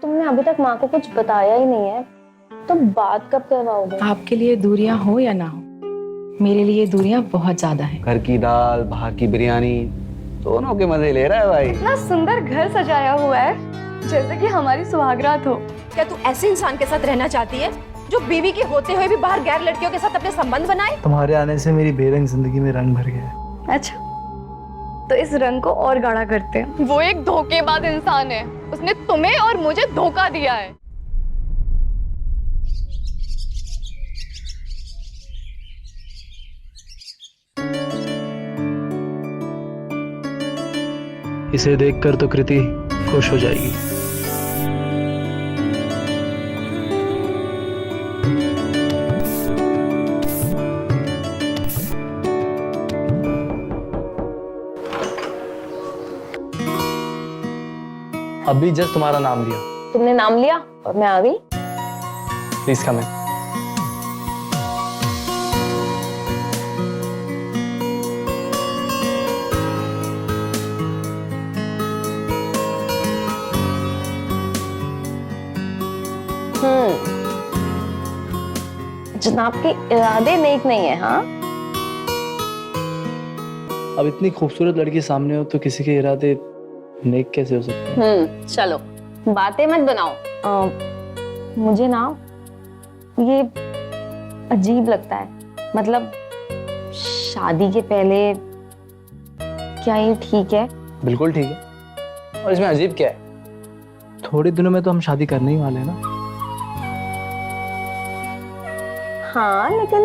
तुमने अभी तक माँ को कुछ बताया ही नहीं है, तो बात कब करवाओगे? आपके लिए दूरियां हो या ना हो, मेरे लिए दूरियां बहुत ज्यादा हैं। घर की दाल, बाहर की बिरयानी, दोनों के मजे ले रहा है भाई। इतना सुंदर घर सजाया हुआ है जैसे कि हमारी सुहागरात हो। क्या तू ऐसे इंसान के साथ रहना चाहती है जो बीवी के होते हुए भी बाहर गैर लड़कियों के साथ अपने संबंध बनाए? तुम्हारे आने से मेरी बेरंग जिंदगी में रंग भर गया है। अच्छा, तो इस रंग को और गाढ़ा करते हैं। वो एक धोखेबाज इंसान है, उसने तुम्हें और मुझे धोखा दिया है। इसे देखकर तो कृति खुश हो जाएगी। अभी जस्ट तुम्हारा नाम लिया। तुमने नाम लिया और मैं आ गई। प्लीज कम इन। जनाब के इरादे नेक नहीं है। हाँ, अब इतनी खूबसूरत लड़की सामने हो तो किसी के इरादे नेक कैसे हो सकते हैं? चलो बातें मत बनाओ। मुझे ना ये अजीब लगता है, मतलब शादी के पहले क्या ये ठीक है? बिल्कुल ठीक है। और इसमें अजीब क्या है? थोड़े दिनों में तो हम शादी करने ही वाले हैं ना। हाँ, लेकिन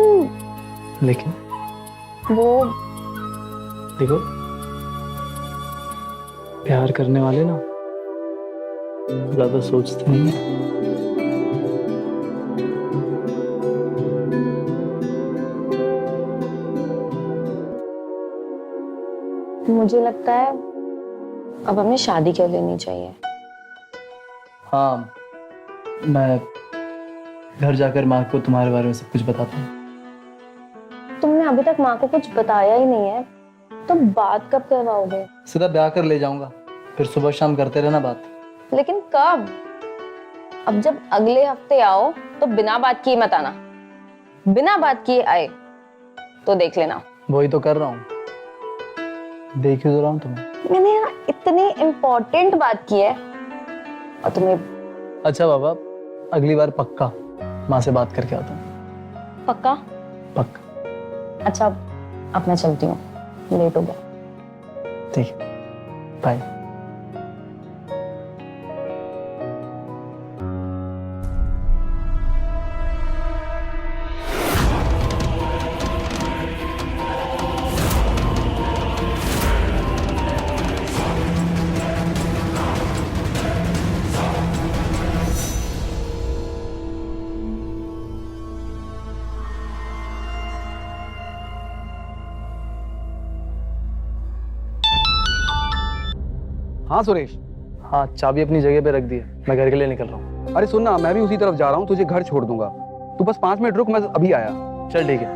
वो देखो, प्यार करने वाले ना ज्यादा सोचते नहीं हैं। मुझे लगता है अब हमें शादी कर लेनी चाहिए। हाँ, मैं घर जाकर माँ को तुम्हारे बारे में सब कुछ बताता हूँ। तुमने अभी तक माँ को कुछ बताया ही नहीं है, तो बात कब करवाओगे? सीधा ब्याह कर ले जाऊंगा, फिर सुबह शाम करते रहना बात। लेकिन कब? अब जब अगले हफ्ते आओ तो बिना बात किए मत आना। बिना बात किए आए तो देख लेना। वही तो कर रहा हूँ, देख ही तो रहा हूँ तुम्हें। मैंने यहाँ इतनी इम्पोर्टेंट बात की है और तुम्हें। अच्छा बाबा, अगली बार पक्का माँ से बात करके आता हूँ। पक्का? पक्का। अच्छा, अब मैं चलती हूँ, लेट हो गया। ठीक है, बाय। हाँ सुरेश। हाँ, चाबी अपनी जगह पे रख दी है, मैं घर के लिए निकल रहा हूँ। अरे सुन ना, मैं भी उसी तरफ जा रहा हूँ, तुझे घर छोड़ दूंगा। तू बस 5 मिनट रुक, मैं अभी आया। चल ठीक है।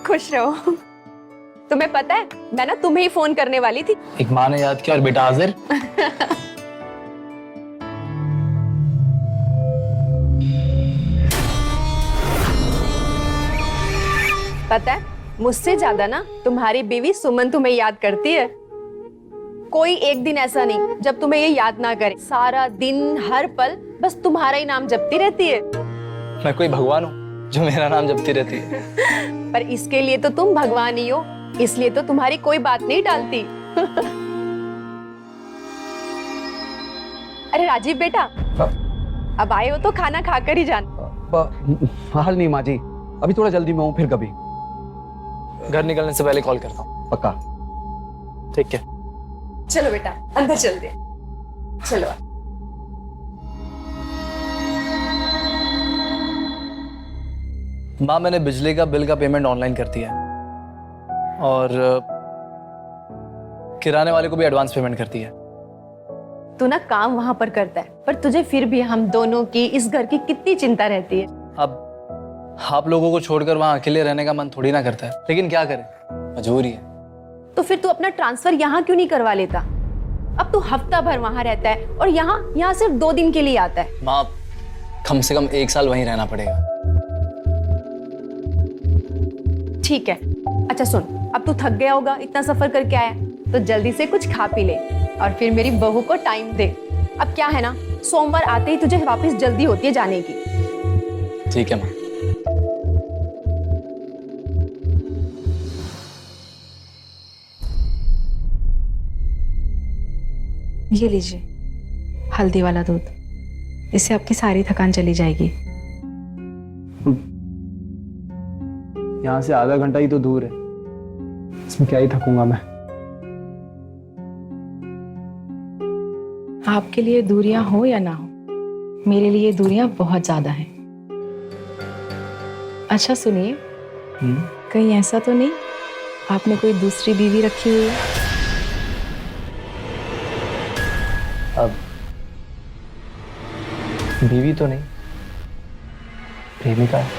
खुश रहो। तुम्हें पता है, मैं ना तुम्हें ही फोन करने वाली थी। एक माँ ने याद किया और बेटा हाजिर। पता है, मुझसे ज्यादा ना तुम्हारी बीवी सुमन तुम्हें याद करती है। कोई एक दिन ऐसा नहीं जब तुम्हें ये याद ना करे। सारा दिन हर पल बस तुम्हारा ही नाम जपती रहती है। मैं कोई भगवान हूँ जो मेरा नाम जपती रहती है? पर इसके लिए तो तुम भगवान ही हो, इसलिए तो तुम्हारी कोई बात नहीं टालती। अरे राजीव बेटा, अब आए हो तो खाना खाकर ही जाना। हाल नहीं माँ जी, अभी थोड़ा जल्दी में हूँ, फिर कभी। घर निकलने से पहले कॉल करता हूँ। पक्का। ठीक है। चलो बेटा, अंदर चलते। चलो। माँ, मैंने बिजली का बिल का पेमेंट ऑनलाइन कर दिया है और किराने वाले को भी एडवांस पेमेंट कर दी है। तू ना काम वहां पर करता है, पर तुझे फिर भी हम दोनों की, इस घर की कितनी चिंता रहती है। अब आप लोगों को छोड़कर वहां अकेले रहने का मन थोड़ी ना करता है, लेकिन क्या करें, मजबूरी है। तो फिर तू अपना ट्रांसफर यहाँ क्यों नहीं करवा लेता? अब तू हफ्ता भर वहां रहता है और यहाँ सिर्फ 2 दिन के लिए आता है। माँ, कम से कम 1 साल वहीं रहना पड़ेगा। ठीक है, अच्छा सुन, अब तू थक गया होगा, इतना सफर करके आया, तो जल्दी से कुछ खा पी ले और फिर मेरी बहू को टाइम दे। अब क्या है ना, सोमवार आते ही तुझे वापस जल्दी होती है जाने की। ठीक है माँ। ये लीजिए हल्दी वाला दूध, इससे आपकी सारी थकान चली जाएगी। यहाँ से आधा घंटा ही तो दूर है, इसमें क्या ही थकूंगा मैं। आपके लिए दूरियां हो या ना हो, मेरे लिए दूरियां बहुत ज्यादा हैं। अच्छा सुनिए, कहीं ऐसा तो नहीं आपने कोई दूसरी बीवी रखी हुई है? अब बीवी तो नहीं, प्रेमिका है।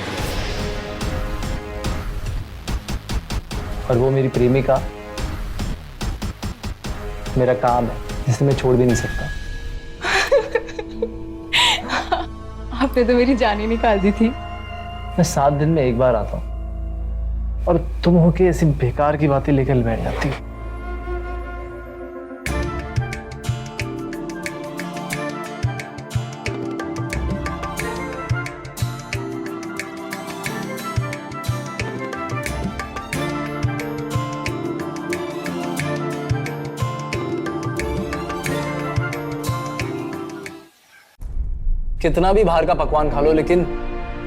और वो मेरी प्रेमिका मेरा काम है, जिसे मैं छोड़ भी नहीं सकता। आपने तो मेरी जान ही निकाल दी थी। मैं 7 दिन में 1 बार आता हूँ और तुम होके ऐसी बेकार की बातें लेकर बैठ जाती हो। कितना भी बाहर का पकवान खा लो, लेकिन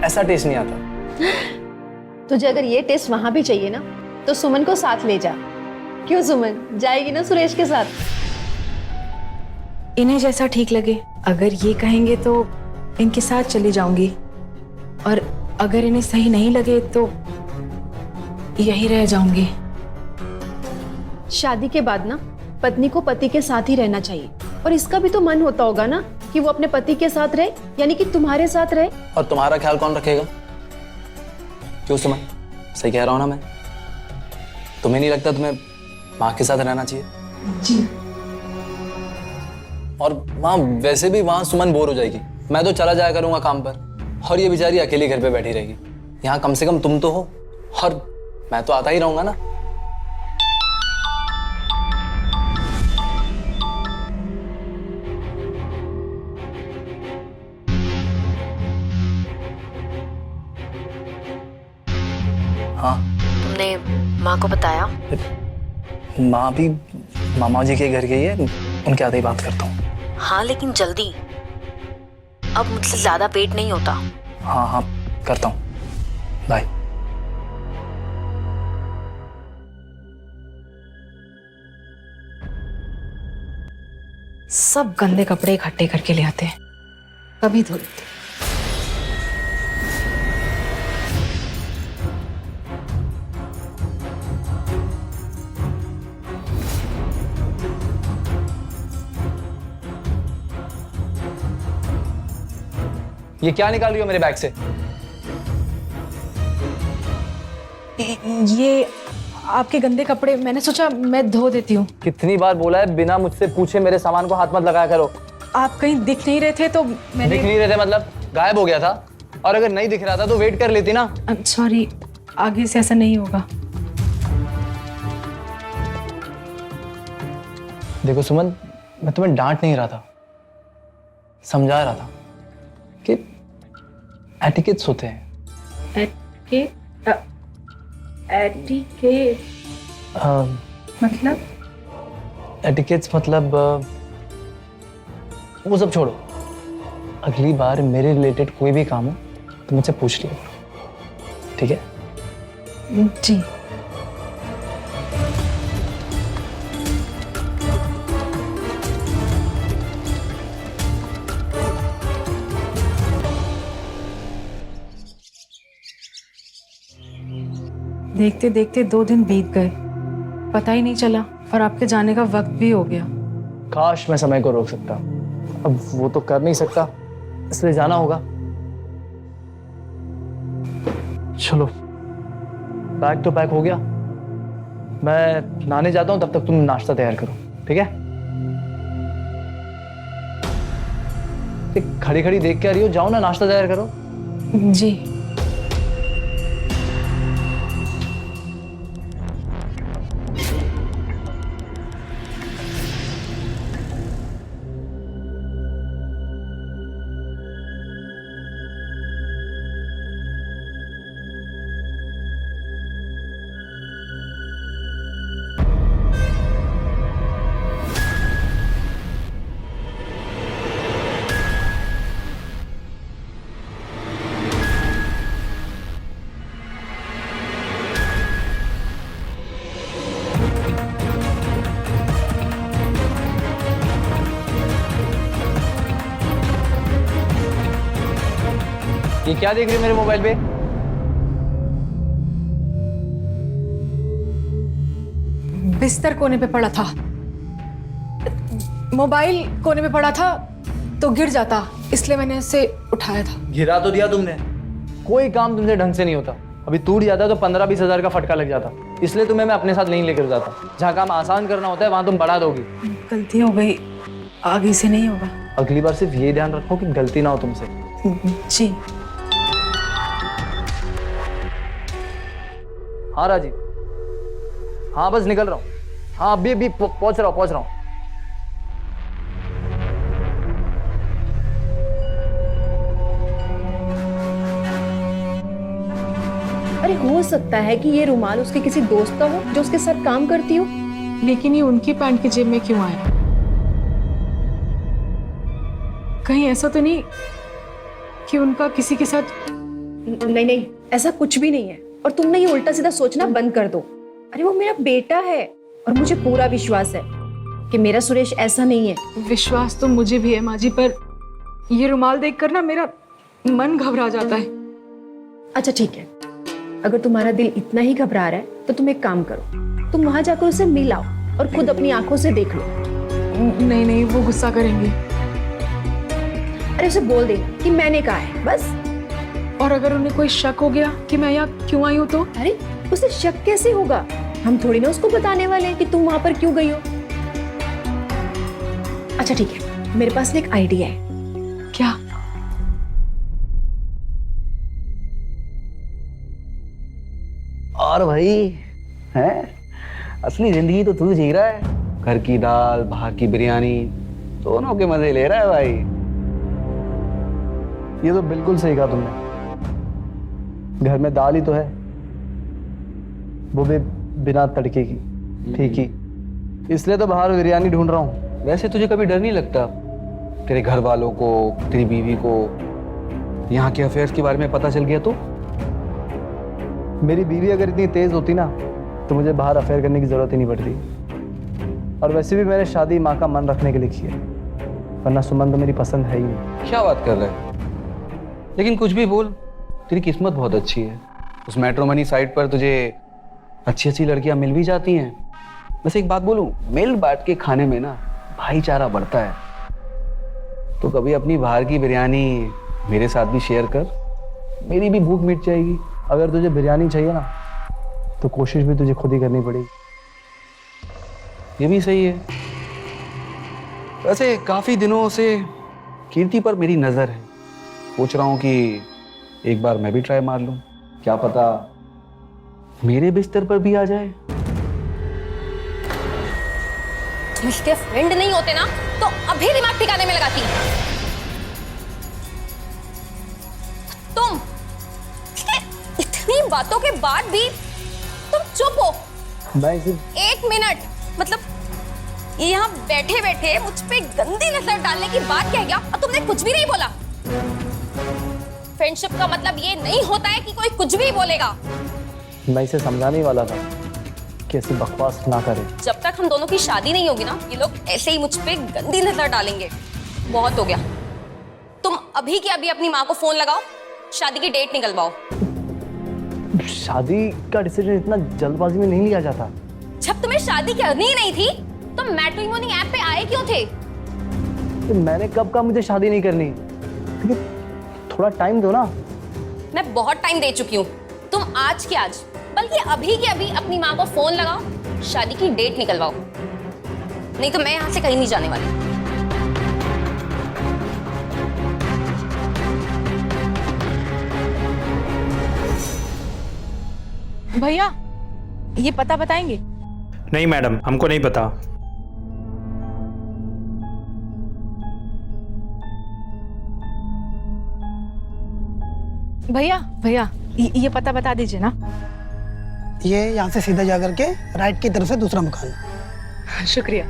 ऐसा टेस्ट नहीं आता। तुझे अगर ये टेस्ट वहां भी चाहिए ना, तो सुमन को साथ ले जा। क्यों सुमन, जाएगी ना सुरेश के साथ? इन्हें जैसा ठीक लगे, अगर ये कहेंगे तो इनके साथ चली जाऊंगी, और अगर इन्हें सही नहीं लगे तो यही रह जाऊंगी। शादी के बाद ना पत्नी को पति के साथ ही रहना चाहिए, और इसका भी तो मन होता होगा ना कि वो अपने पति के साथ रहे, यानी कि तुम्हारे साथ रहे। और तुम्हारा ख्याल कौन रखेगा? क्यों सुमन, सही कह रहा हूं ना मैं? तुम्हें नहीं लगता तुम्हें माँ के साथ रहना चाहिए? जी। और वहां वैसे भी वहां सुमन बोर हो जाएगी। मैं तो चला जाया करूंगा काम पर, और ये बेचारी अकेली घर पे बैठी रहेगी। यहाँ कम से कम तुम तो हो, और मैं तो आता ही रहूंगा ना। हाँ, तुमने माँ को बताया? माँ भी मामा जी के घर गई है, उनके आते ही बात करता हूँ। हाँ लेकिन जल्दी, अब मुझसे ज्यादा वेट नहीं होता। हाँ हाँ करता हूँ, बाय। सब गंदे कपड़े इकट्ठे करके ले आते हैं, कभी धो लेते। ये क्या निकाल रही हो मेरे बैग से? ये आपके गंदे कपड़े, मैंने सोचा मैं धो देती हूँ। कितनी बार बोला है बिना मुझसे पूछे मेरे सामान को हाथ मत लगाया करो। आप कहीं दिख नहीं रहे थे तो मैंने। दिख नहीं रहे थे मतलब गायब हो गया था? और अगर नहीं दिख रहा था तो वेट कर लेती ना। सॉरी, आगे से ऐसा नहीं होगा। देखो सुमन, मैं तुम्हें डांट नहीं रहा था, समझा रहा था कि एटिकेट्स होते हैं। एटिकेट मतलब? एटिकेट्स मतलब वो सब छोड़ो। अगली बार मेरे रिलेटेड कोई भी काम हो तो मुझसे पूछ लियो, ठीक है? जी। देखते देखते 2 दिन बीत गए, पता ही नहीं चला, और आपके जाने का वक्त भी हो गया। काश मैं समय को रोक सकता, अब वो तो कर नहीं सकता, इसलिए जाना होगा। चलो, बैग तो पैक हो गया, मैं नहाने जाता हूँ, तब तक तुम नाश्ता तैयार करो, ठीक है? खड़ी खड़ी देख के आ रही हो, जाओ ना नाश्ता तैयार करो। जी। ये क्या देख रही हो मेरे मोबाइल पे? बिस्तर कोने पे पड़ा था, मोबाइल कोने पे पड़ा था तो गिर जाता, इसलिए मैंने इसे उठाया था। गिरा तो दिया तुमने, कोई काम तुमसे ढंग से नहीं होता। अभी टूट जाता तो 15-20 हजार का फटका लग जाता, इसलिए तुम्हें मैं अपने साथ नहीं लेकर जाता। जहाँ काम आसान करना होता है वहां तुम बढ़ा दोगी। गलती हो गई, आगे से नहीं होगा। अगली बार सिर्फ ये ध्यान रखो कि गलती ना हो तुमसे। जी। हाँ राजीव, हाँ बस निकल रहा हूँ। हाँ अभी पहुंच रहा हूँ। अरे हो सकता है कि ये रुमाल उसके किसी दोस्त का हो जो उसके साथ काम करती हो। लेकिन ये उनकी पैंट की जेब में क्यों आया? कहीं ऐसा तो नहीं कि उनका किसी के साथ? नहीं नहीं, ऐसा कुछ भी नहीं है। और तुम ना ये उल्टा सीधा सोचना बंद कर दो। अरे वो मेरा बेटा है और मुझे पूरा विश्वास है कि मेरा सुरेश ऐसा नहीं है। विश्वास तो मुझे भी है माँ जी, पर ये रुमाल देखकर ना मेरा मन घबरा जाता है। अच्छा ठीक है, अगर तुम्हारा दिल इतना ही घबरा रहा है तो तुम एक काम करो, तुम वहां जाकर उसे मिल आओ और खुद अपनी आंखों से देख लो। नहीं नहीं, वो गुस्सा करेंगे। अरे उसे बोल दे कि मैंने कहा है, बस। और अगर उन्हें कोई शक हो गया कि मैं यहाँ क्यों आई हूँ तो? अरे उसे शक कैसे होगा? हम थोड़ी ना उसको बताने वाले हैं कि तुम वहां पर क्यों गई हो। अच्छा ठीक है, मेरे पास एक आइडिया है। क्या? और भाई है, असली जिंदगी तो तू जी रहा है। घर की दाल, बाहर की बिरयानी, दोनों के मजे ले रहा है भाई। ये तो बिल्कुल सही कहा तुमने। घर में दाल ही तो है, वो भी बिना तड़के की, ठीक ही। इसलिए तो बाहर बिरयानी ढूंढ रहा हूँ। वैसे तुझे कभी डर नहीं लगता तेरे घर वालों को, तेरी बीवी को यहाँ के अफेयर्स के बारे में पता चल गया तो? मेरी बीवी अगर इतनी तेज होती ना तो मुझे बाहर अफेयर करने की जरूरत ही नहीं पड़ती। और वैसे भी मैंने शादी माँ का मन रखने के लिए की है, वरना सुमन तो मेरी पसंद है ही नहीं। क्या बात कर रहा है? लेकिन कुछ भी बोल, तेरी किस्मत बहुत अच्छी है। उस मैट्रिमोनी साइट पर तुझे अच्छी अच्छी लड़कियां मिल भी जाती हैं। बस एक बात बोलूं, मिल बांट के खाने में ना भाईचारा बढ़ता है। तो कभी अपनी बाहर की बिरयानी मेरे साथ भी शेयर कर, मेरी भी भूख मिट जाएगी। अगर तुझे बिरयानी चाहिए ना तो कोशिश भी तुझे खुद ही करनी पड़ेगी। ये भी सही है। वैसे काफी दिनों से कीर्ति पर मेरी नजर है, सोच रहा हूं कि एक बार मैं भी ट्राई मार लूं। क्या पता मेरे बिस्तर पर भी आ जाए। तुम इसके फ्रेंड नहीं होते ना तो अभी दिमाग ठिकाने में लगाती। तुम इतनी बातों के बाद भी तुम चुप हो। मैं सिर्फ 1 मिनट, मतलब ये यहाँ बैठे बैठे मुझ पे गंदी नजर डालने की बात कह गया और तुमने कुछ भी नहीं बोला। फ्रेंडशिप का मतलब ये नहीं होता है कि कोई कुछ भी बोलेगा। मैं इसे समझाने ही वाला था कि ऐसी बकवास ना करे। जब तक हम दोनों की शादी नहीं होगी ना, ये लोग ऐसे ही मुझ पे गंदी नजर डालेंगे। बहुत हो गया। तुम अभी के अभी अपनी माँ को फोन लगाओ, शादी की डेट निकलवाओ। शादी का डिसीजन इतना जल्दबाजी में नहीं लिया जाता। जब तुम्हें शादी करनी ही नहीं थी तुम मैट्रिमोनी ऐप पे आए क्यों थे? तो मैंने कब कहा मुझे शादी नहीं करनी? थोड़ा टाइम दो ना। मैं बहुत टाइम दे चुकी हूँ। तुम आज के आज, बल्कि अभी के अभी अपनी माँ को फोन लगाओ, शादी की डेट निकलवाओ, नहीं तो मैं यहाँ से कहीं नहीं जाने वाली। भैया, ये पता बताएंगे? नहीं मैडम, हमको नहीं पता। भैया भैया, ये पता बता दीजिए ना। ये यहाँ से सीधा जा करके राइट की तरफ से दूसरा मकान। शुक्रिया।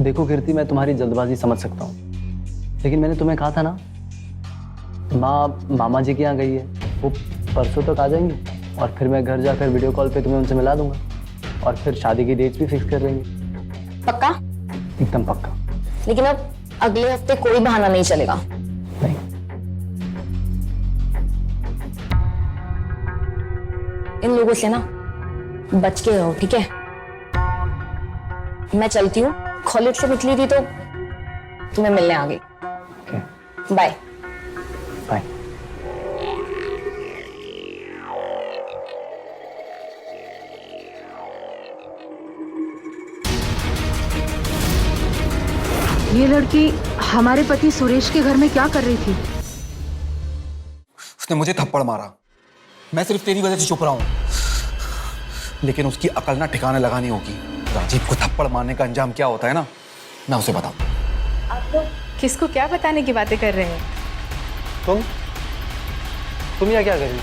देखो कीर्ति, मैं तुम्हारी जल्दबाजी समझ सकता हूँ, लेकिन मैंने तुम्हें कहा था ना, मामा जी के यहाँ गई है, वो परसों तक आ जाएंगी और फिर मैं घर जाकर वीडियो कॉल पे तुम्हें उनसे मिला दूंगा और फिर शादी की डेट भी फिक्स कर लेंगे। पक्का? एकदम पक्का। लेकिन अब अगले हफ्ते कोई बहाना नहीं चलेगा। नहीं। इन लोगों से ना बच के रहो, ठीक है? मैं चलती हूँ, कॉलेज से निकली थी तो तुम्हें मिलने आ गई। Bye bye. ये लड़की हमारे पति सुरेश के घर में क्या कर रही थी? उसने मुझे थप्पड़ मारा, मैं सिर्फ तेरी वजह से चुप रहा हूं, लेकिन उसकी अकल ना ठिकाने लगानी होगी। राजीव को थप्पड़ मारने का अंजाम क्या होता है ना, मैं उसे बताऊं। आप लोग किसको क्या बताने की बातें कर रहे हैं? तुम यहाँ क्या कर रही?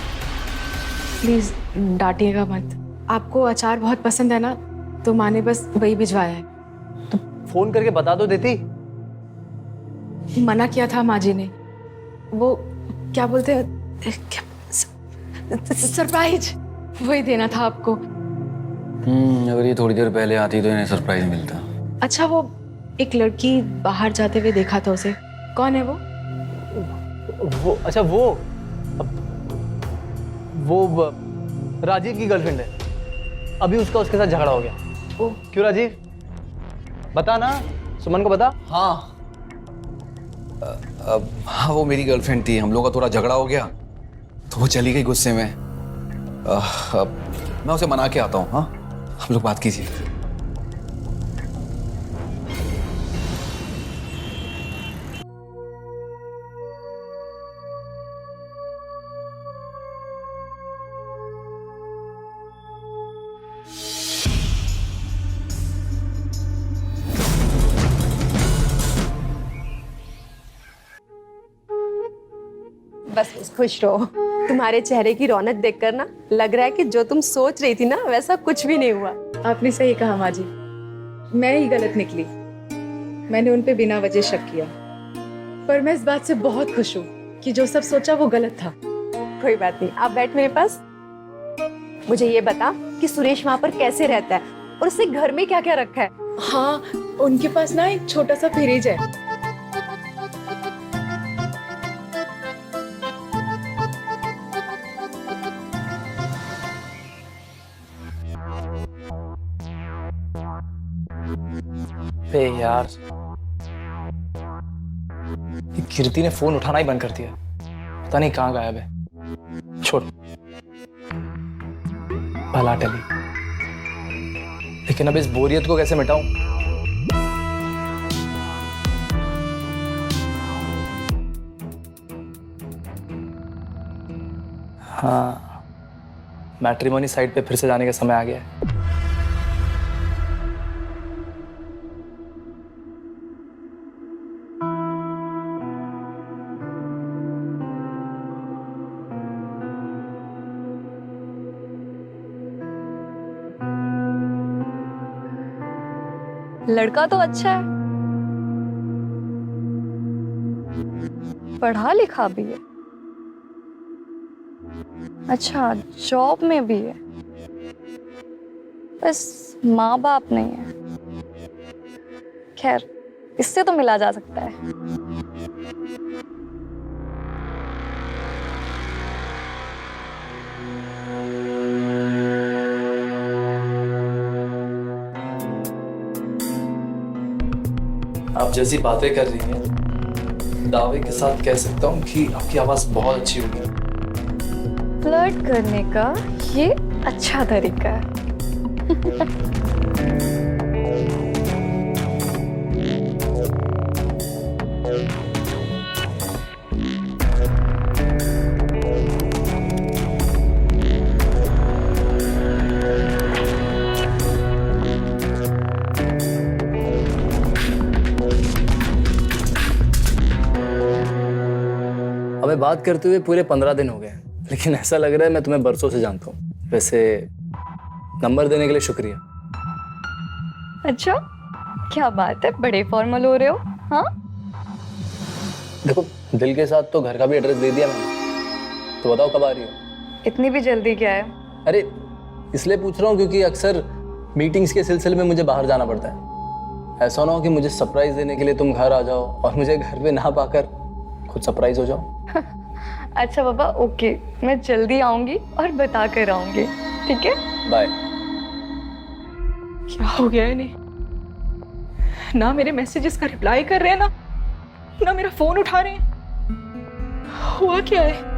प्लीज डांटिएगा मत। आपको अचार बहुत पसंद है ना, तो माँ ने बस वही भिजवाया है। तो फोन करके बता दो देती। मना किया था माँ जी ने, वो क्या बोलते हैं, सरप्राइज वही देना था आपको। अगर ये थोड़ी देर पहले आती तो इन्हें सरप्राइज मिलता। अच्छा, वो एक लड़की बाहर जाते हुए देखा था, उसे कौन है वो? अच्छा वो राजीव की गर्लफ्रेंड है। अभी उसके साथ झगड़ा हो गया। क्यों राजीव, बता ना, सुमन को बता। हाँ हाँ, वो मेरी गर्लफ्रेंड थी, हम लोगों का थोड़ा झगड़ा हो गया तो वो चली गई गुस्से में। मैं उसे मना के आता हूँ। हाँ, हम लोग बात कीजिए। बस खुश रहो। तुम्हारे चेहरे की रौनक देखकर ना लग रहा है कि जो तुम सोच रही थी ना वैसा कुछ भी नहीं हुआ। आपने सही कहा माँ जी, मैं ही गलत निकली। मैंने उन पे बिना वजह शक किया, पर मैं इस बात से बहुत खुश हूँ कि जो सब सोचा वो गलत था। कोई बात नहीं, आप बैठ मेरे पास। मुझे ये बता कि सुरेश वहाँ पर कैसे रहता है और उसने घर में क्या क्या रखा है? हाँ, उनके पास ना एक छोटा सा फ्रिज है। बे यार, ये कीर्ति ने फोन उठाना ही बंद कर दिया, पता नहीं कहाँ गायब है। छोड़, भला टली, लेकिन अब इस बोरियत को कैसे मिटाऊं? हाँ, मैट्रिमोनी साइट पे फिर से जाने का समय आ गया है। लड़का तो अच्छा है, पढ़ा लिखा भी है, अच्छा जॉब में भी है, बस माँ बाप नहीं है। खैर, इससे तो मिला जा सकता है। आप जैसी बातें कर रही हैं, दावे के साथ कह सकता हूँ कि आपकी आवाज़ बहुत अच्छी होगी। फ्लर्ट करने का ये अच्छा तरीका है। हमें बात करते हुए पूरे 15 दिन हो गए, लेकिन ऐसा लग रहा है मैं तुम्हें बरसों से जानता हूँ। वैसे नंबर देने के लिए शुक्रिया। अच्छा, क्या बात है, बड़े फॉर्मल हो रहे हो। हाँ, देखो दिल के साथ तो घर का भी एड्रेस दे दिया मैंने, तो बताओ कब आ रही हो? इतनी भी जल्दी क्या है? अरे इसलिए पूछ रहा हूँ क्योंकि अक्सर मीटिंग्स के सिलसिले में मुझे बाहर जाना पड़ता है। ऐसा ना हो कि मुझे सरप्राइज देने के लिए तुम घर आ जाओ और मुझे घर पे ना पाकर खुद सरप्राइज हो जाओ। अच्छा बाबा, ओके, मैं जल्दी आऊंगी और बता कर आऊंगी, ठीक है? बाय। क्या हो गया इन्हें? ना मेरे मैसेजेस का रिप्लाई कर रहे हैं, ना मेरा फोन उठा रहे हैं। हुआ क्या है?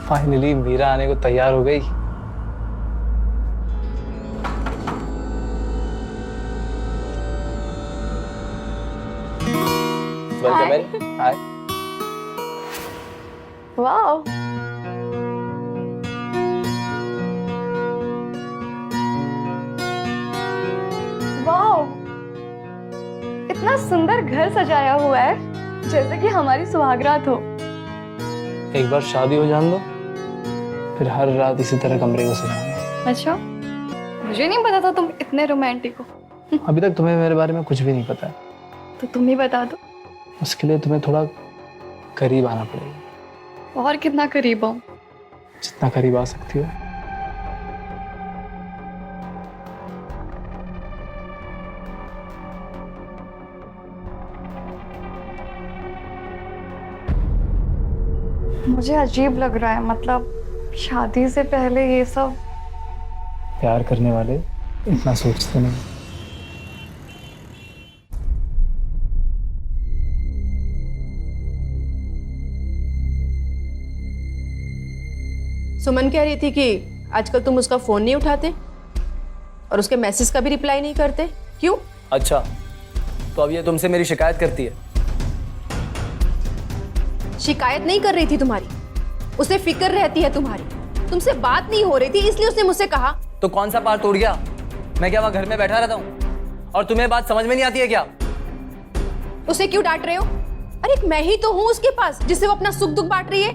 फाइनली मीरा आने को तैयार हो गई। वेलकम। हाय। वाओ, वाओ, इतना सुंदर घर सजाया हुआ है, जैसे कि हमारी सुहागरात हो। एक बार शादी हो जान दो, फिर हर रात इसी तरह कमरे को सजाऊंगा। अच्छा, मुझे नहीं पता था तुम इतने रोमांटिक हो। अभी तक तुम्हें मेरे बारे में कुछ भी नहीं पता है, तो तुम ही बता दो। उसके लिए तुम्हें थोड़ा करीब आना पड़ेगा। और कितना करीब आऊं? जितना करीब आ सकती हो। मुझे अजीब लग रहा है, मतलब शादी से पहले ये सब। प्यार करने वाले इतना सोचते नहीं। सुमन कह रही थी कि आजकल तुम उसका फोन नहीं उठाते और उसके मैसेज का भी रिप्लाई नहीं करते, क्यों? अच्छा, तो अब ये तुमसे मेरी शिकायत करती है? शिकायत नहीं कर रही थी तुम्हारी, उसे फिक्र रहती है तुम्हारी। तुमसे बात नहीं हो रही थी इसलिए उसने मुझसे कहा। तो कौन सा पार टूट गया? मैं क्या वहां घर में बैठा रहता हूँ और तुम्हें बात समझ में नहीं आती है क्या? उसे क्यों डांट रहे हो? अरे मैं ही तो हूँ उसके पास जिससे वो अपना सुख दुख बांट रही है।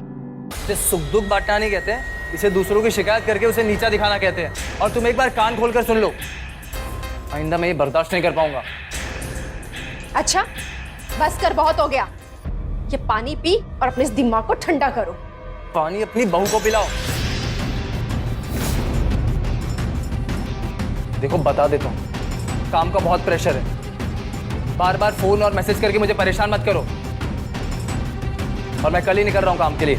इसे सुख दुख बांटना नहीं कहते हैं, इसे दूसरों की शिकायत करके उसे नीचा दिखाना कहते हैं। और तुम एक बार कान खोलकर सुन लो, आइंदा मैं ये बर्दाश्त नहीं कर पाऊंगा। अच्छा, बस कर, बहुत हो गया। ये पानी पी और अपने इस दिमाग को ठंडा करो। पानी अपनी बहू को पिलाओ। देखो बता देता हूँ, काम का बहुत प्रेशर है। बार बार फोन और मैसेज करके मुझे परेशान मत करो। और मैं कल ही निकल रहा हूँ काम के लिए।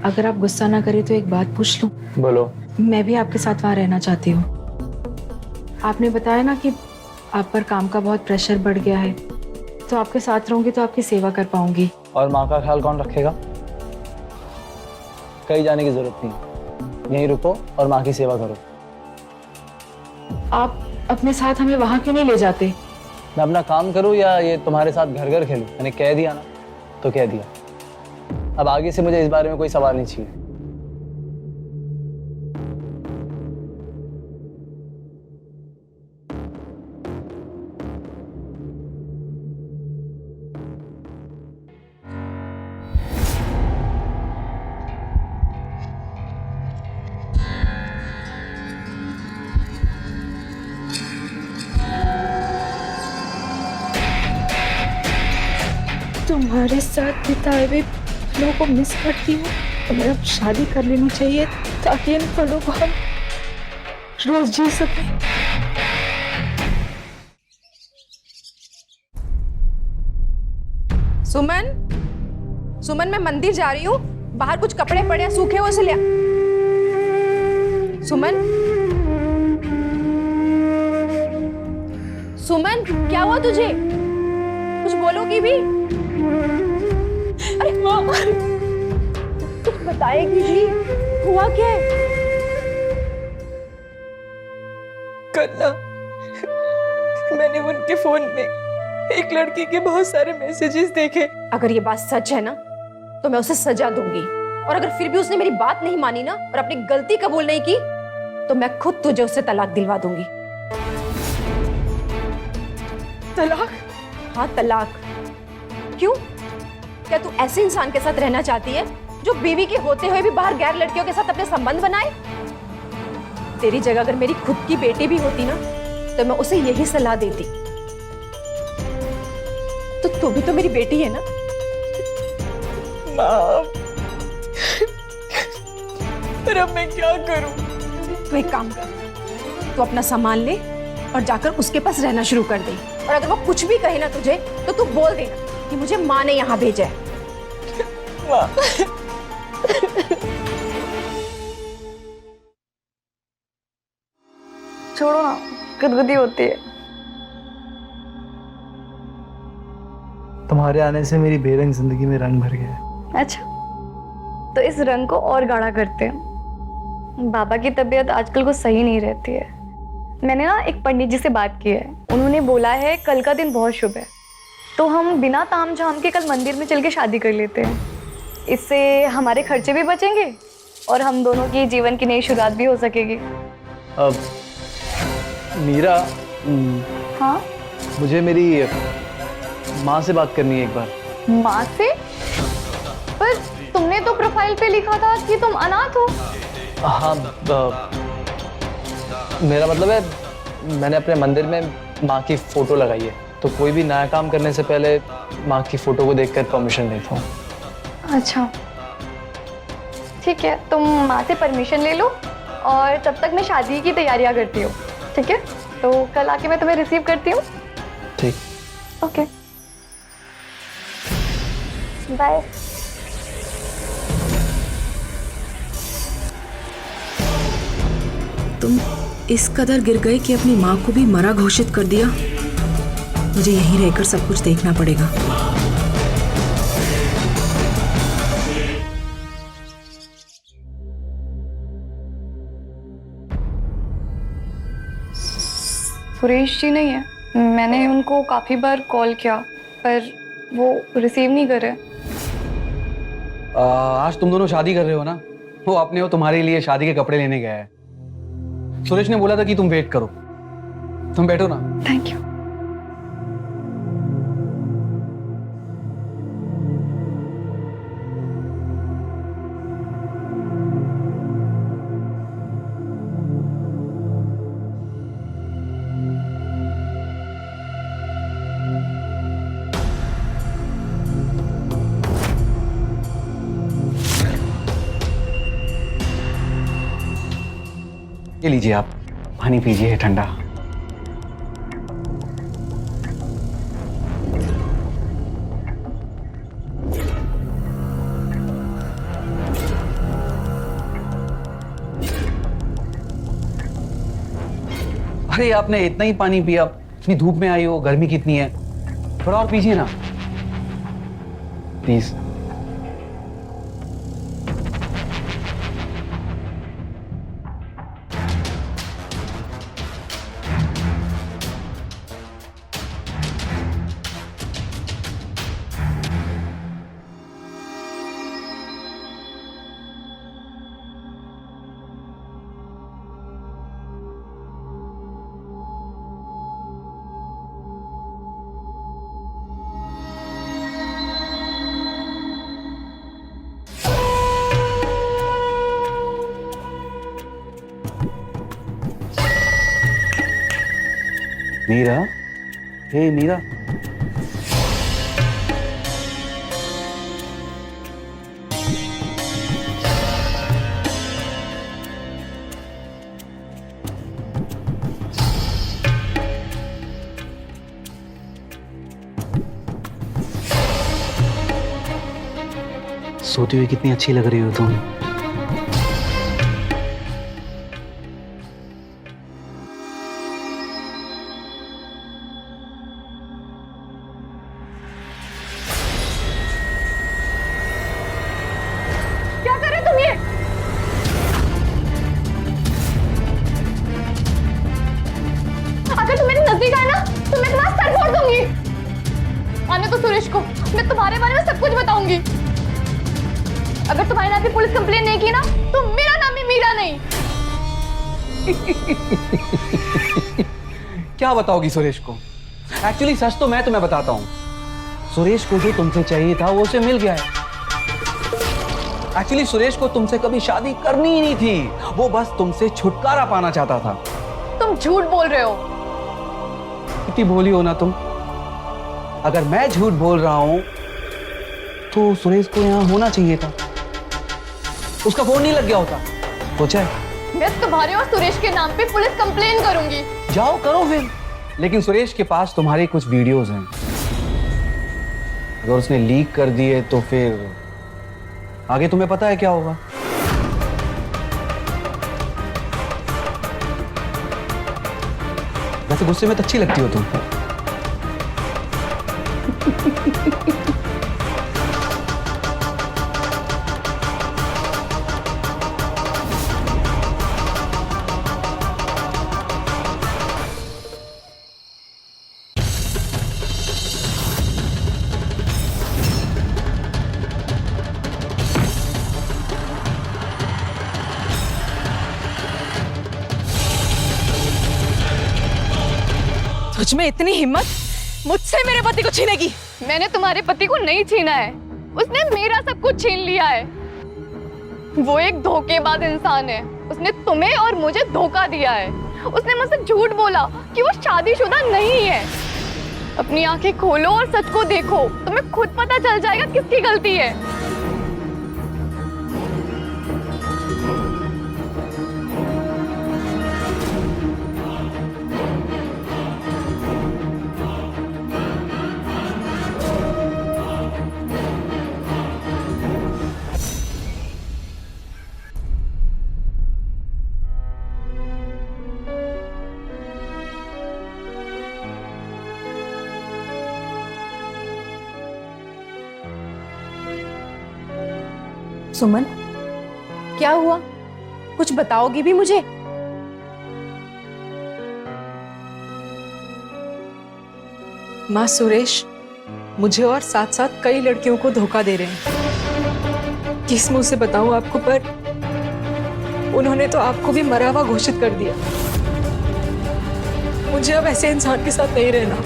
अगर आप गुस्सा ना करें तो एक बात पूछ लूं? बोलो। मैं भी आपके साथ वहां रहना चाहती हूँ। आपने बताया ना कि आप पर काम का बहुत प्रेशर बढ़ गया है, तो आपके साथ रहूंगी तो आपकी सेवा कर पाऊंगी। और माँ का ख्याल कौन रखेगा? कहीं जाने की जरूरत नहीं, यहीं रुको और माँ की सेवा करो। आप अपने साथ हमें वहां क्यों नहीं ले जाते? मैं अपना काम करूँ या ये तुम्हारे साथ घर घर खेलूं? मैंने कह दिया ना तो कह दिया। अब आगे से मुझे इस बारे में कोई सवाल नहीं चाहिए। तुम्हारे साथ बिताए हुए पलों को मिस करती हूँ। तुम्हें अब शादी कर लेनी चाहिए ताकि इन पलों को हम रोज जी सकें। सुमन, सुमन मैं मंदिर जा रही हूँ, बाहर कुछ कपड़े पड़े हैं सूखे हुए उसे ले आ। सुमन, सुमन क्या हुआ तुझे? कुछ बोलोगी भी? अरे माँ, कुछ बताएगी भी? हुआ क्या है? कल ना मैंने उनके फोन में एक लड़की के बहुत सारे मैसेजेस देखे। अगर ये बात सच है ना तो मैं उसे सजा दूंगी, और अगर फिर भी उसने मेरी बात नहीं मानी ना और अपनी गलती कबूल नहीं की तो मैं खुद तुझे उससे तलाक दिलवा दूंगी। तलाक? हाँ तलाक। क्यों? क्या तू ऐसे इंसान के साथ रहना चाहती है जो बीवी के होते हुए भी बाहर गैर लड़कियों के साथ अपने संबंध बनाए? तेरी जगह अगर मेरी खुद की बेटी भी होती ना तो मैं उसे यही सलाह देती। तो तू भी तो मेरी बेटी है ना? माँ, पर अब मैं क्या करूं? तू एक काम कर, तू अपना सामान ले और जाकर उसके पास रहना शुरू कर दे, और अगर वो कुछ भी कहे ना तुझे तो तू बोल देना कि मुझे माँ ने यहाँ भेजा है। माँ, छोड़ो ना, गुदगुदी होती है। तुम्हारे आने से मेरी बेरंग जिंदगी में रंग भर गया है। अच्छा, तो इस रंग को और गाढ़ा करते हैं। बाबा की तबीयत आजकल कुछ सही नहीं रहती है। मैंने ना एक पंडित जी से बात की है, उन्होंने बोला है कल का दिन बहुत शुभ है, तो हम बिना ताम झाम के कल मंदिर में चल के शादी कर लेते हैं। इससे हमारे खर्चे भी बचेंगे और हम दोनों की जीवन की नई शुरुआत भी हो सकेगी। अब मीरा, हाँ, मुझे मेरी माँ से बात करनी है एक बार। माँ से? पर तुमने तो प्रोफाइल पे लिखा था कि तुम अनाथ हो। हाँ, मेरा मतलब है मैंने अपने मंदिर में माँ की फोटो लगाई है, तो कोई भी नया काम करने से पहले माँ की फोटो को देखकर परमिशन लेता हूँ। अच्छा ठीक है, तुम माँ से परमिशन ले लो और तब तक मैं शादी की तैयारियां करती हूँ। ठीक है, तो कल आके मैं तुम्हें रिसीव करती हूँ। ठीक। Okay, bye. तुम इस कदर गिर गए कि अपनी माँ को भी मरा घोषित कर दिया। मुझे यहीं रहकर सब कुछ देखना पड़ेगा। सुरेश जी नहीं है, मैंने उनको काफी बार कॉल किया पर वो रिसीव नहीं कर रहे। आज तुम दोनों शादी कर रहे हो ना, वो अपने वो तुम्हारे लिए शादी के कपड़े लेने गया है। सुरेश ने बोला था कि तुम वेट करो, तुम बैठो ना। Thank you. ये लीजिए, आप पानी पीजिए ठंडा। अरे आपने इतना ही पानी पिया, इतनी धूप में आई हो, गर्मी कितनी है, थोड़ा और पीजिए ना प्लीज। मीरा, हे मीरा, सोती हुई कितनी अच्छी लग रही हो तुम। क्या कर रहे तुम ये? अगर तुम मेरे नजदीक आए ना तो मैं तुम्हारा सर फोड़ दूंगी। आने तो सुरेश को, मैं तुम्हारे बारे में सब कुछ बताऊंगी। अगर तुम्हारे नाम पे पुलिस कंप्लेन नहीं की ना तो मेरा नाम भी मीरा नहीं। क्या बताओगी सुरेश को? एक्चुअली सच तो मैं तुम्हें बताता हूँ। सुरेश को जो तुमसे चाहिए था वो उसे मिल गया है। एक्चुअली सुरेश को तुमसे कभी शादी करनी ही नहीं थी, वो बस तुमसे छुटकारा पाना चाहता था। तुम झूठ बोल रहे हो। कितनी भोली हो ना तुम। अगर मैं झूठ बोल रहा हूं तो सुरेश को यहां होना चाहिए था, उसका फोन नहीं लग गया होता। सोचा है? मैं तुम्हारे और सुरेश के नाम पे पुलिस कंप्लेन करूंगी। जाओ करो फिर, लेकिन सुरेश के पास तुम्हारे कुछ वीडियोस हैं। अगर उसने लीक कर दिए तो फिर आगे तुम्हें पता है क्या होगा। वैसे गुस्से में तो अच्छी लगती हो तुम। तुझ में इतनी हिम्मत मुझसे मेरे पति को छीनेगी? मैंने तुम्हारे पति को नहीं छीना है, उसने मेरा सब कुछ छीन लिया है। वो एक धोखेबाज इंसान है, उसने तुम्हें और मुझे धोखा दिया है। उसने मुझसे झूठ बोला कि वो शादीशुदा नहीं है। अपनी आंखें खोलो और सच को देखो, तुम्हें खुद पता चल जाएगा किसकी गलती है। सुमन, क्या हुआ? कुछ बताओगी भी मुझे? माँ, सुरेश मुझे और साथ साथ कई लड़कियों को धोखा दे रहे हैं। किस मुंह से बताऊं आपको, पर उन्होंने तो आपको भी मरा हुआ घोषित कर दिया। मुझे अब ऐसे इंसान के साथ नहीं रहना।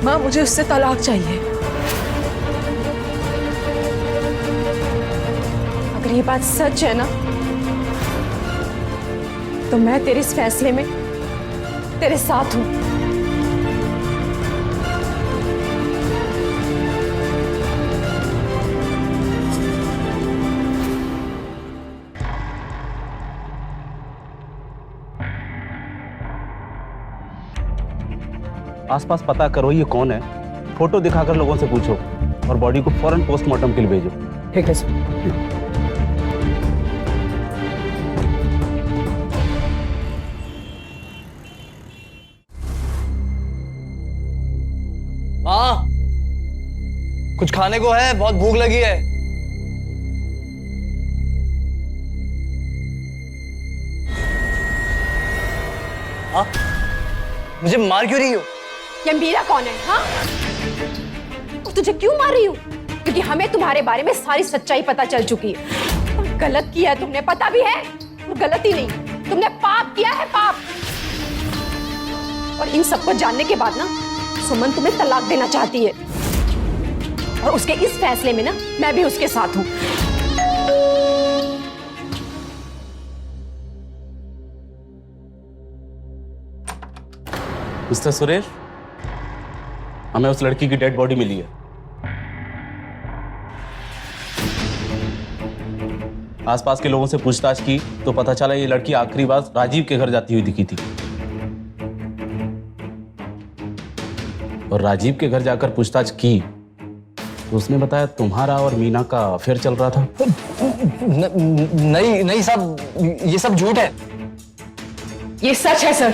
माँ, मुझे उससे तलाक चाहिए। अगर ये बात सच है ना तो मैं तेरे इस फैसले में तेरे साथ हूं। आसपास पता करो ये कौन है, फोटो दिखाकर लोगों से पूछो और बॉडी को फौरन पोस्टमार्टम के लिए भेजो। ठीक है सर। हाँ, कुछ खाने को है? बहुत भूख लगी है। हाँ, मुझे मार क्यों रही हो? ये मीरा कौन है? हाँ, और तुझे क्यों मार रही हूँ? क्योंकि हमें तुम्हारे बारे में सारी सच्चाई पता चल चुकी है। और गलत किया है तुमने, पता भी है। और गलती नहीं, तुमने पाप किया है, पाप। और इन सबको जानने के बाद ना सुमन तुम्हें तलाक देना चाहती है। और उसके इस फैसले में ना मैं भी उसके साथ हूं। मिस्टर सुरेश, हमें उस लड़की की डेड बॉडी मिली है। आसपास के लोगों से पूछताछ की तो पता चला ये लड़की आखिरी बार राजीव के घर जाती हुई दिखी थी। और राजीव के घर जाकर पूछताछ की तो उसने बताया तुम्हारा और मीना का अफेयर चल रहा था। नहीं नहीं साहब, ये सब झूठ है। ये सच है सर।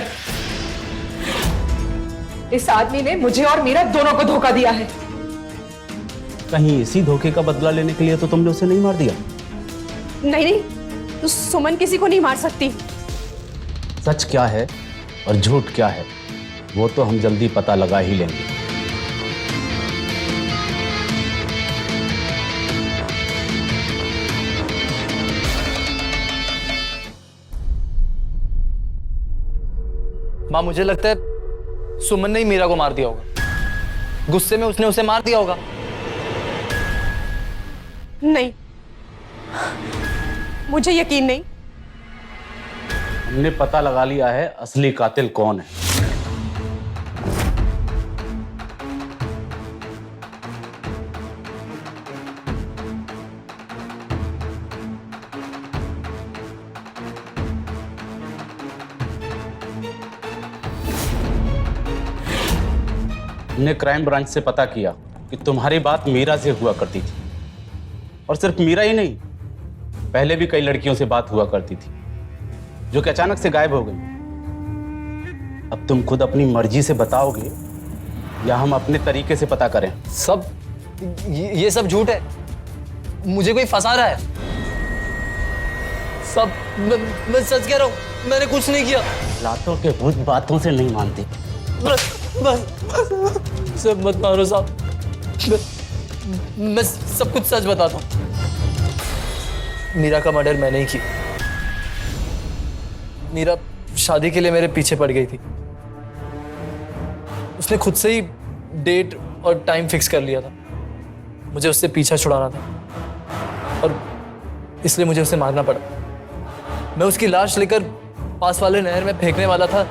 इस आदमी ने मुझे और मीरा दोनों को धोखा दिया है। कहीं इसी धोखे का बदला लेने के लिए तो तुमने उसे नहीं मार दिया? नहीं नहीं, तो सुमन किसी को नहीं मार सकती। सच क्या है और झूठ क्या है वो तो हम जल्दी पता लगा ही लेंगे। माँ, मुझे लगता है सुमन ने ही मीरा को मार दिया होगा। गुस्से में उसने उसे मार दिया होगा। नहीं, मुझे यकीन नहीं। हमने पता लगा लिया है असली कातिल कौन है। हमने क्राइम ब्रांच से पता किया कि तुम्हारी बात मीरा से हुआ करती थी, और सिर्फ मीरा ही नहीं, पहले भी कई लड़कियों से बात हुआ करती थी जो कि अचानक से गायब हो गई। अब तुम खुद अपनी मर्जी से बताओगे या हम अपने तरीके से पता करें? सब ये सब झूठ है। मुझे कोई फंसा रहा है। सब मैं सच कह रहा हूँ, मैंने कुछ नहीं किया। लातों के भूत बातों से नहीं मानते। बस सब मत मारो साहब। मैं सब कुछ सच बताता हूँ। मीरा का मर्डर मैंने ही किया। मीरा शादी के लिए मेरे पीछे पड़ गई थी। उसने खुद से ही डेट और टाइम फिक्स कर लिया था। मुझे उससे पीछा छुड़ाना था और इसलिए मुझे उसे मारना पड़ा। मैं उसकी लाश लेकर पास वाले नहर में फेंकने वाला था,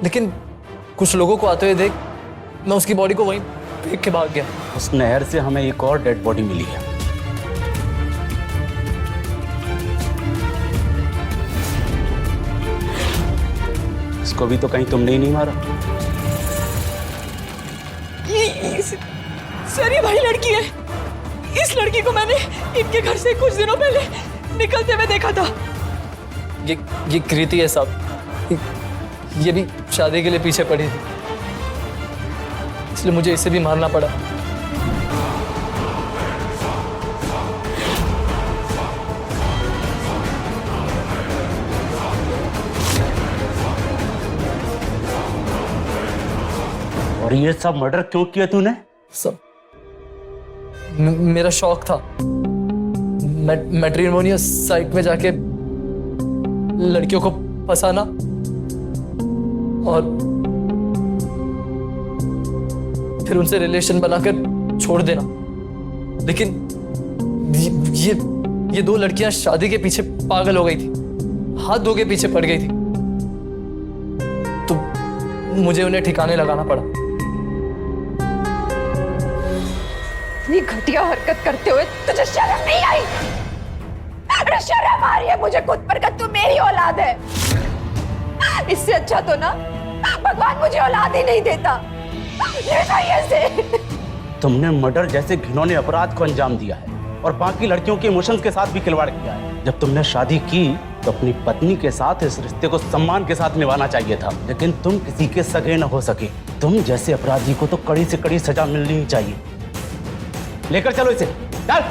लेकिन कुछ लोगों को आते हुए देख मैं उसकी बॉडी को वहीं फेंक के भाग गया। उस नहर से हमें एक और डेड बॉडी मिली है। इसको भी तो कहीं तुमने ही नहीं मारा। सर ये भाई लड़की है। इस लड़की को मैंने इनके घर से कुछ दिनों पहले निकलते हुए देखा था। ये कृति है साहब। ये भी शादी के लिए पीछे पड़ी थी, इसलिए मुझे इसे भी मारना पड़ा। और ये सब मर्डर क्यों किया तूने? सब मेरा शौक था। मैट्रिमोनियल साइट में जाके लड़कियों को फंसाना और फिर उनसे रिलेशन बनाकर छोड़ देना। लेकिन ये दो लड़कियां शादी के पीछे पागल हो गई थी, हाथ धो के पीछे पड़ गई थी, तो मुझे उन्हें ठिकाने लगाना पड़ा। इतनी घटिया हरकत करते हुए तुझे शर्म नहीं आई? अरे शर्म आ रही है मुझे खुद पर कि तू मेरी औलाद है। इससे अच्छा तो ना भगवान मुझे औलाद ही नहीं देता। ले जाइए इसे। तुमने मर्डर जैसे घिनौने अपराध को अंजाम दिया है और बाकी लड़कियों के इमोशंस के साथ भी खिलवाड़ किया है। जब तुमने शादी की तो अपनी पत्नी के साथ इस रिश्ते को सम्मान के साथ निभाना चाहिए था, लेकिन तुम किसी के सगे न हो सके। तुम जैसे अपराधी को तो कड़ी से कड़ी सजा मिलनी ही चाहिए। लेकर चलो इसे। चल।